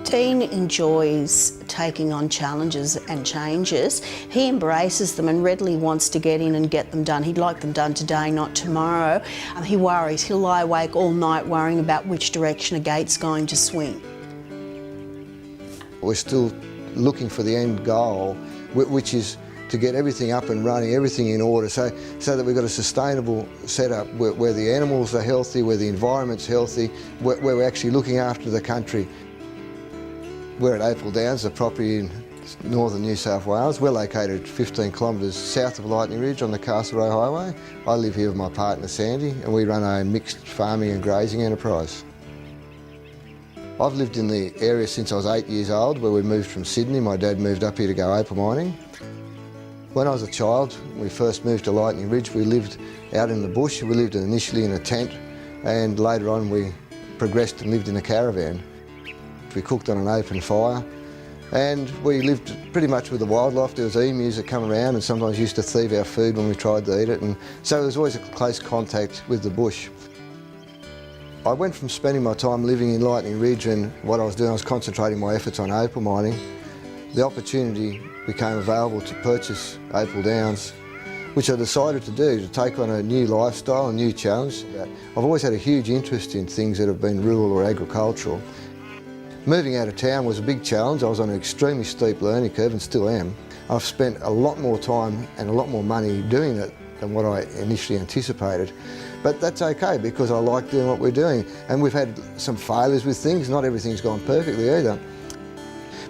Dean enjoys taking on challenges and changes. He embraces them and readily wants to get in and get them done. He'd like them done today, not tomorrow. He worries. He'll lie awake all night worrying about which direction a gate's going to swing. We're still looking for the end goal, which is to get everything up and running, everything in order, so that we've got a sustainable setup where the animals are healthy, where the environment's healthy, where we're actually looking after the country. We're at Opal Downs, a property in northern New South Wales. We're located 15 kilometres south of Lightning Ridge on the Castle Row Highway. I live here with my partner Sandy, and we run a mixed farming and grazing enterprise. I've lived in the area since I was 8 years old, where we moved from Sydney. My dad moved up here to go opal mining. When I was a child, we first moved to Lightning Ridge. We lived out in the bush. We lived initially in a tent, and later on we progressed and lived in a caravan. We cooked on an open fire, and we lived pretty much with the wildlife. There was emus that come around and sometimes used to thieve our food when we tried to eat it, and so there was always a close contact with the bush. I went from spending my time living in Lightning Ridge, and what I was doing, I was concentrating my efforts on opal mining. The opportunity became available to purchase Opal Downs, which I decided to do, to take on a new lifestyle, a new challenge. I've always had a huge interest in things that have been rural or agricultural. Moving out of town was a big challenge. I was on an extremely steep learning curve, and still am. I've spent a lot more time and a lot more money doing it than what I initially anticipated. But that's okay, because I like doing what we're doing. And we've had some failures with things. Not everything's gone perfectly either.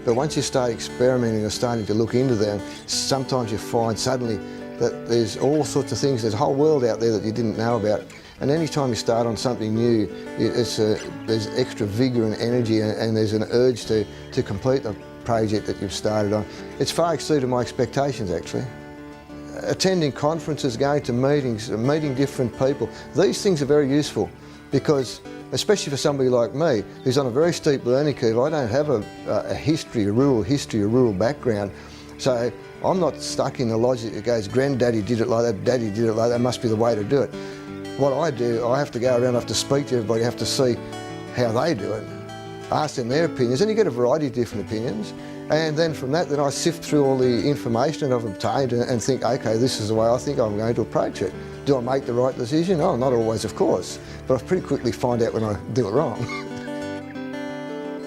But once you start experimenting or starting to look into them, sometimes you find suddenly that there's all sorts of things, there's a whole world out there that you didn't know about. And any time you start on something new, there's extra vigour and energy, and there's an urge to complete the project that you've started on. It's far exceeded my expectations, actually. Attending conferences, going to meetings, meeting different people, these things are very useful, because especially for somebody like me, who's on a very steep learning curve, I don't have a history, a rural background. So I'm not stuck in the logic that goes, granddaddy did it like that, daddy did it like that, must be the way to do it. What I do, I have to go around, I have to speak to everybody, I have to see how they do it, ask them their opinions, and you get a variety of different opinions. And then from that, then I sift through all the information that I've obtained and think, okay, this is the way I think I'm going to approach it. Do I make the right decision? Oh, not always, of course, but I pretty quickly find out when I do it wrong.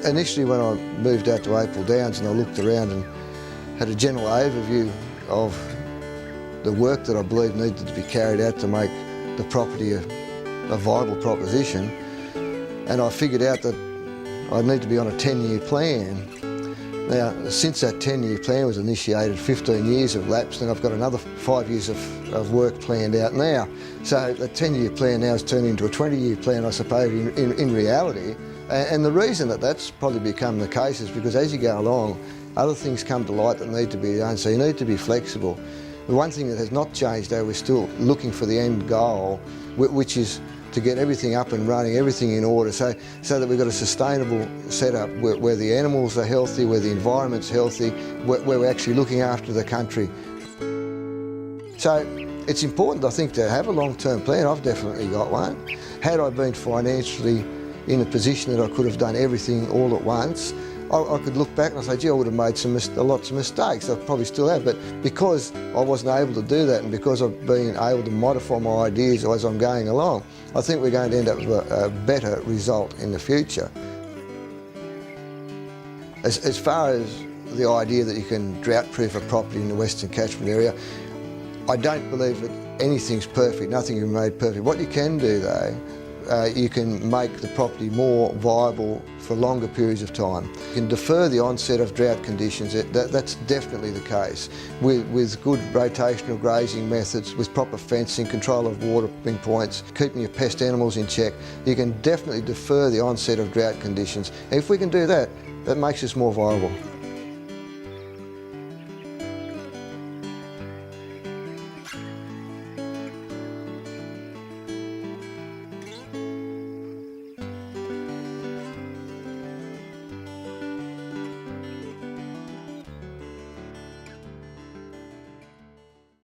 Initially, when I moved out to Opal Downs and I looked around and had a general overview of the work that I believed needed to be carried out to make the property a viable proposition, and I figured out that I'd need to be on a 10-year plan. Now, since that 10-year plan was initiated, 15 years have lapsed, and I've got another 5 years of work planned out now. So the 10-year plan now has turned into a 20-year plan, I suppose, in reality. And the reason that that's probably become the case is because as you go along, other things come to light that need to be done, so you need to be flexible. The one thing that has not changed, though, we're still looking for the end goal, which is to get everything up and running, everything in order, so that we've got a sustainable setup where the animals are healthy, where the environment's healthy, where we're actually looking after the country. So it's important, I think, to have a long-term plan. I've definitely got one. Had I been financially in a position that I could have done everything all at once, I could look back and I say, gee, I would have made lots of mistakes. I probably still have, but because I wasn't able to do that, and because I've been able to modify my ideas as I'm going along, I think we're going to end up with a better result in the future. As far as the idea that you can drought-proof a property in the Western Catchment area, I don't believe that anything's perfect, nothing can be made perfect. What you can do, though, you can make the property more viable for longer periods of time. You can defer the onset of drought conditions. That's definitely the case. With good rotational grazing methods, with proper fencing, control of watering points, keeping your pest animals in check, you can definitely defer the onset of drought conditions. And if we can do that, that makes us more viable.